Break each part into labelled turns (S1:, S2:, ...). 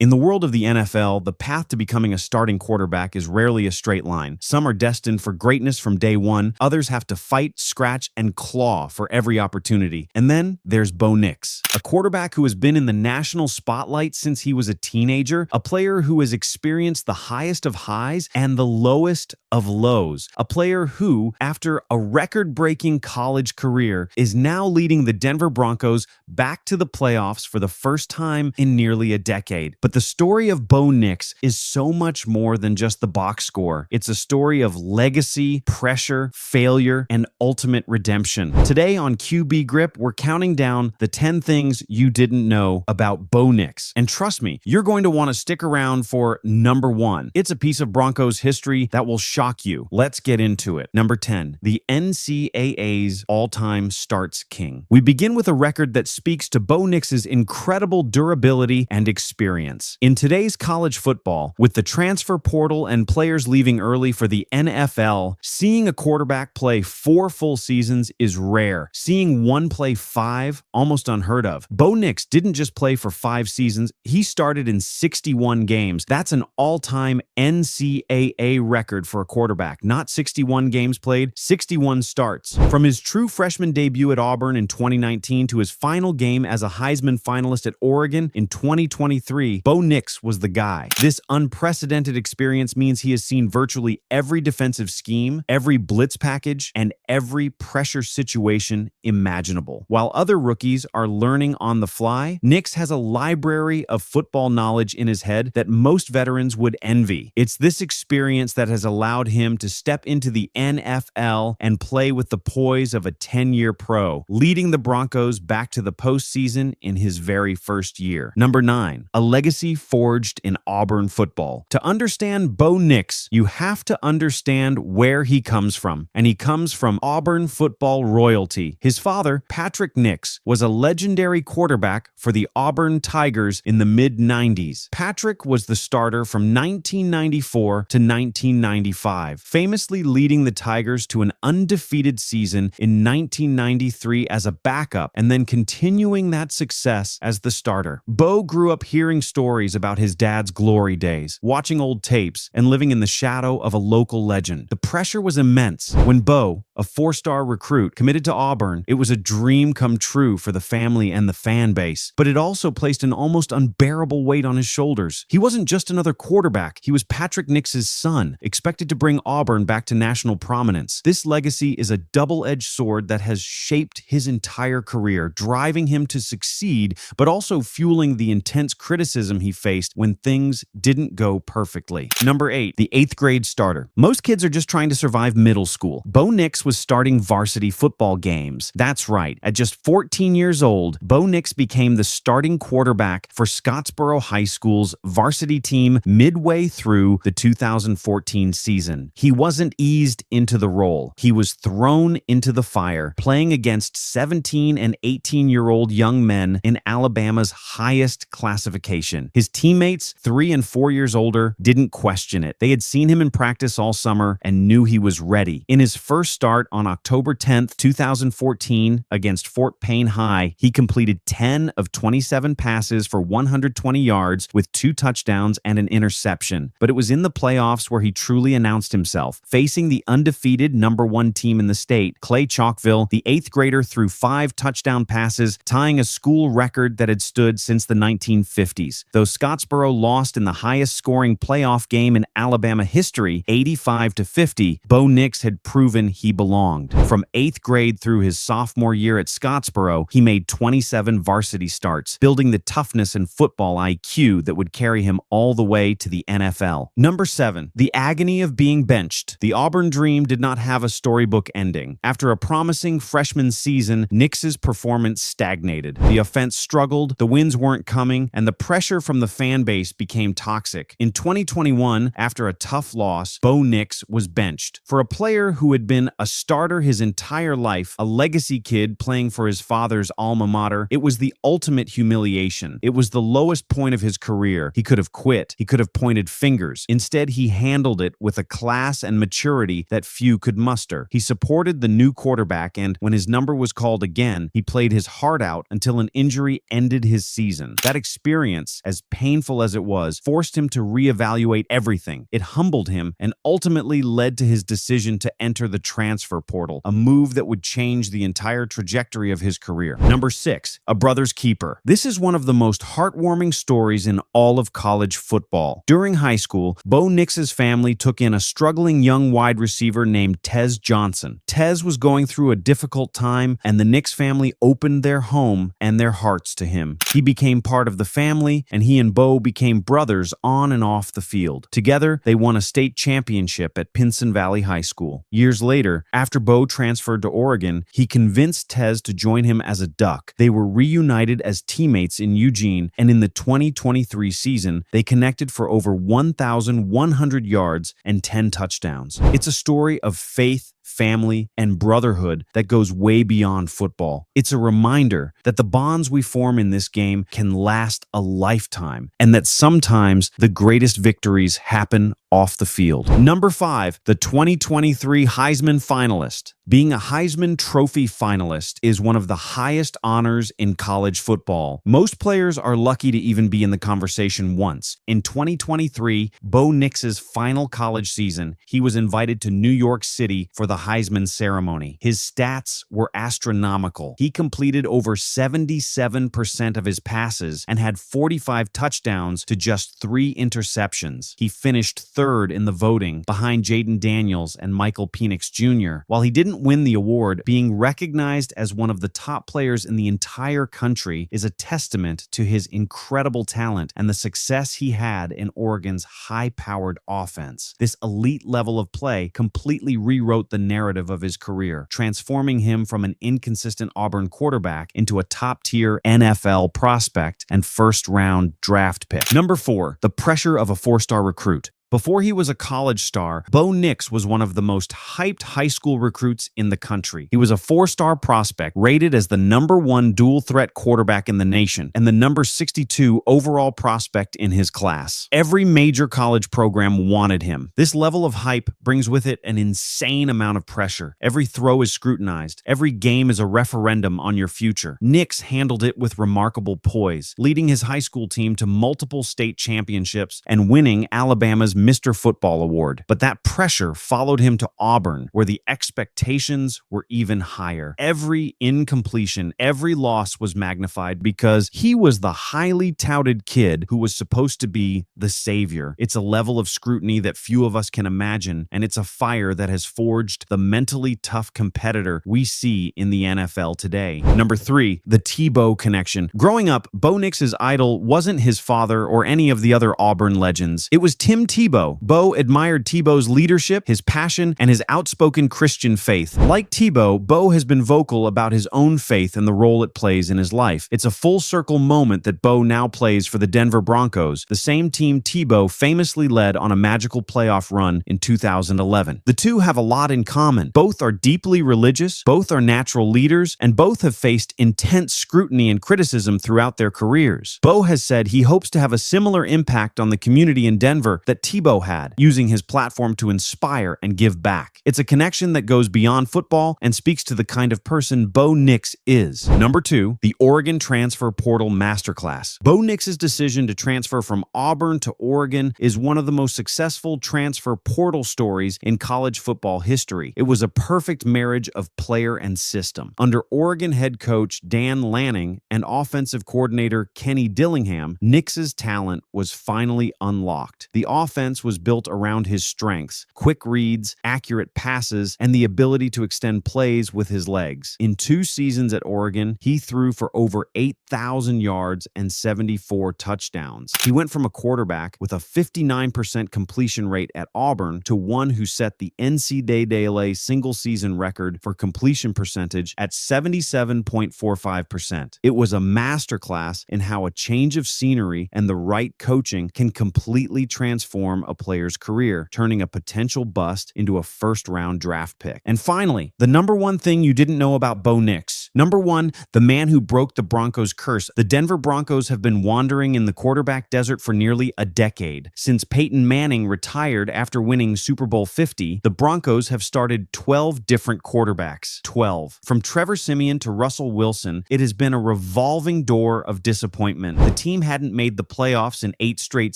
S1: In the world of the NFL, the path to becoming a starting quarterback is rarely a straight line. Some are destined for greatness from day one, others have to fight, scratch, and claw for every opportunity. And then there's Bo Nix, a quarterback who has been in the national spotlight since he was a teenager, a player who has experienced the highest of highs and the lowest of lows, a player who, after a record-breaking college career, is now leading the Denver Broncos back to the playoffs for the first time in nearly a decade. But the story of Bo Nix is so much more than just the box score. It's a story of legacy, pressure, failure, and ultimate redemption. Today on QB Grip, we're counting down the 10 things you didn't know about Bo Nix. And trust me, you're going to want to stick around for number 1. It's a piece of Broncos history that will shock you. Let's get into it. Number 10, the NCAA's all-time starts king. We begin with a record that speaks to Bo Nix's incredible durability and experience. In today's college football, with the transfer portal and players leaving early for the NFL, seeing a quarterback play 4 full seasons is rare. Seeing one play 5, almost unheard of. Bo Nix didn't just play for 5 seasons, he started in 61 games. That's an all-time NCAA record for a quarterback. Not 61 games played, 61 starts. From his true freshman debut at Auburn in 2019 to his final game as a Heisman Finalist at Oregon in 2023, Bo Nix was the guy. This unprecedented experience means he has seen virtually every defensive scheme, every blitz package, and every pressure situation imaginable. While other rookies are learning on the fly, Nix has a library of football knowledge in his head that most veterans would envy. It's this experience that has allowed him to step into the NFL and play with the poise of a 10-year pro, leading the Broncos back to the postseason in his very first year. Number 9, a legacy forged in Auburn football. To understand Bo Nix, you have to understand where he comes from. And he comes from Auburn football royalty. His father, Patrick Nix, was a legendary quarterback for the Auburn Tigers in the mid-90s. Patrick was the starter from 1994 to 1995, famously leading the Tigers to an undefeated season in 1993 as a backup and then continuing that success as the starter. Bo grew up hearing stories about his dad's glory days, watching old tapes, and living in the shadow of a local legend. The pressure was immense. When Bo, a 4-star recruit, committed to Auburn, it was a dream come true for the family and the fan base, but it also placed an almost unbearable weight on his shoulders. He wasn't just another quarterback, he was Patrick Nix's son, expected to bring Auburn back to national prominence. This legacy is a double-edged sword that has shaped his entire career, driving him to succeed, but also fueling the intense criticism he faced when things didn't go perfectly. Number 8, the 8th grade starter. Most kids are just trying to survive middle school. Bo Nix was starting varsity football games. That's right. At just 14 years old, Bo Nix became the starting quarterback for Scottsboro High School's varsity team midway through the 2014 season. He wasn't eased into the role. He was thrown into the fire, playing against 17 and 18-year-old young men in Alabama's highest classification. His teammates, 3 and 4 years older, didn't question it. They had seen him in practice all summer and knew he was ready. In his first start on October 10th, 2014 against Fort Payne High, he completed 10 of 27 passes for 120 yards with 2 touchdowns and an interception. But it was in the playoffs where he truly announced himself. Facing the undefeated number 1 team in the state, Clay Chalkville, the 8th grader threw 5 touchdown passes, tying a school record that had stood since the 1950s. Though Scottsboro lost in the highest scoring playoff game in Alabama history, 85-50, Bo Nix had proven he belonged. From 8th grade through his sophomore year at Scottsboro, he made 27 varsity starts, building the toughness and football IQ that would carry him all the way to the NFL. Number 7, the agony of being benched. The Auburn dream did not have a storybook ending. After a promising freshman season, Nix's performance stagnated. The offense struggled, the wins weren't coming, and the pressure from the fan base became toxic. In 2021, after a tough loss, Bo Nix was benched. For a player who had been a starter his entire life, a legacy kid playing for his father's alma mater, it was the ultimate humiliation. It was the lowest point of his career. He could have quit. He could have pointed fingers. Instead, he handled it with a class and maturity that few could muster. He supported the new quarterback, and when his number was called again, he played his heart out until an injury ended his season. That experience, as painful as it was, forced him to reevaluate everything. It humbled him and ultimately led to his decision to enter the transfer portal, a move that would change the entire trajectory of his career. Number 6, a brother's keeper. This is one of the most heartwarming stories in all of college football. During high school, Bo Nix's family took in a struggling young wide receiver named Tez Johnson. Tez was going through a difficult time, and the Nix family opened their home and their hearts to him. He became part of the family, and he and Bo became brothers on and off the field. Together, they won a state championship at Pinson Valley High School. Years later, after Bo transferred to Oregon, he convinced Tez to join him as a Duck. They were reunited as teammates in Eugene, and in the 2023 season, they connected for over 1,100 yards and 10 touchdowns. It's a story of faith, family, and brotherhood that goes way beyond football. It's a reminder that the bonds we form in this game can last a lifetime, and that sometimes the greatest victories happen off the field. Number 5, the 2023 Heisman Finalist. Being a Heisman Trophy finalist is one of the highest honors in college football. Most players are lucky to even be in the conversation once. In 2023, Bo Nix's final college season, he was invited to New York City for the Heisman ceremony. His stats were astronomical. He completed over 77% of his passes and had 45 touchdowns to just 3 interceptions. He finished third in the voting, behind Jaden Daniels and Michael Penix Jr. While he didn't win the award, being recognized as one of the top players in the entire country is a testament to his incredible talent and the success he had in Oregon's high-powered offense. This elite level of play completely rewrote the narrative of his career, transforming him from an inconsistent Auburn quarterback into a top-tier NFL prospect and first-round draft pick. Number 4, the pressure of a 4-star recruit. Before he was a college star, Bo Nix was one of the most hyped high school recruits in the country. He was a 4-star prospect, rated as the number 1 dual-threat quarterback in the nation, and the number 62 overall prospect in his class. Every major college program wanted him. This level of hype brings with it an insane amount of pressure. Every throw is scrutinized. Every game is a referendum on your future. Nix handled it with remarkable poise, leading his high school team to multiple state championships and winning Alabama's Mr. Football Award. But that pressure followed him to Auburn, where the expectations were even higher. Every incompletion, every loss was magnified because he was the highly touted kid who was supposed to be the savior. It's a level of scrutiny that few of us can imagine, and it's a fire that has forged the mentally tough competitor we see in the NFL today. Number 3, the Tebow Connection. Growing up, Bo Nix's idol wasn't his father or any of the other Auburn legends. It was Tim Tebow. Bo admired Tebow's leadership, his passion, and his outspoken Christian faith. Like Tebow, Bo has been vocal about his own faith and the role it plays in his life. It's a full-circle moment that Bo now plays for the Denver Broncos, the same team Tebow famously led on a magical playoff run in 2011. The two have a lot in common. Both are deeply religious, both are natural leaders, and both have faced intense scrutiny and criticism throughout their careers. Bo has said he hopes to have a similar impact on the community in Denver that Tebow had, using his platform to inspire and give back. It's a connection that goes beyond football and speaks to the kind of person Bo Nix is. Number 2, the Oregon Transfer Portal Masterclass. Bo Nix's decision to transfer from Auburn to Oregon is one of the most successful transfer portal stories in college football history. It was a perfect marriage of player and system. Under Oregon head coach Dan Lanning and offensive coordinator Kenny Dillingham, Nix's talent was finally unlocked. The offense was built around his strengths: quick reads, accurate passes, and the ability to extend plays with his legs. In 2 seasons at Oregon, he threw for over 8,000 yards and 74 touchdowns. He went from a quarterback with a 59% completion rate at Auburn to one who set the NCAA single-season record for completion percentage at 77.45%. It was a masterclass in how a change of scenery and the right coaching can completely transform transform a player's career, turning a potential bust into a first-round draft pick. And finally, the number one thing you didn't know about Bo Nix. Number one, the man who broke the Broncos' curse. The Denver Broncos have been wandering in the quarterback desert for nearly a decade. Since Peyton Manning retired after winning Super Bowl 50, the Broncos have started 12 different quarterbacks. 12. From Trevor Siemian to Russell Wilson, it has been a revolving door of disappointment. The team hadn't made the playoffs in 8 straight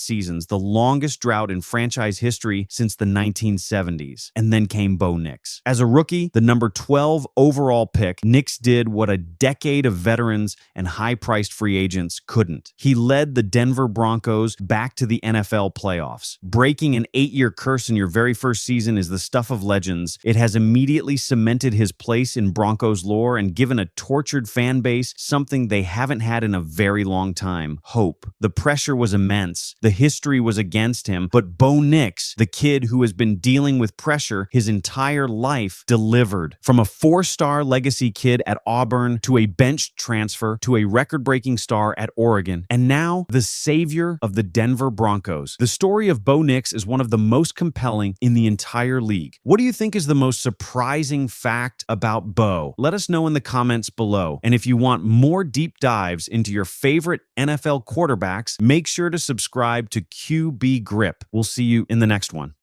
S1: seasons, the longest drought in franchise history since the 1970s. And then came Bo Nix. As a rookie, the number 12 overall pick, Nix did what a decade of veterans and high-priced free agents couldn't. He led the Denver Broncos back to the NFL playoffs. Breaking an 8-year curse in your very first season is the stuff of legends. It has immediately cemented his place in Broncos lore and given a tortured fan base something they haven't had in a very long time: hope. The pressure was immense. The history was against him, but Bo Nix, the kid who has been dealing with pressure his entire life, delivered. From a 4-star legacy kid at Auburn to a bench transfer to a record-breaking star at Oregon, and now the savior of the Denver Broncos. The story of Bo Nix is one of the most compelling in the entire league. What do you think is the most surprising fact about Bo? Let us know in the comments below. And if you want more deep dives into your favorite NFL quarterbacks, make sure to subscribe to QB Grip. We'll see you in the next one.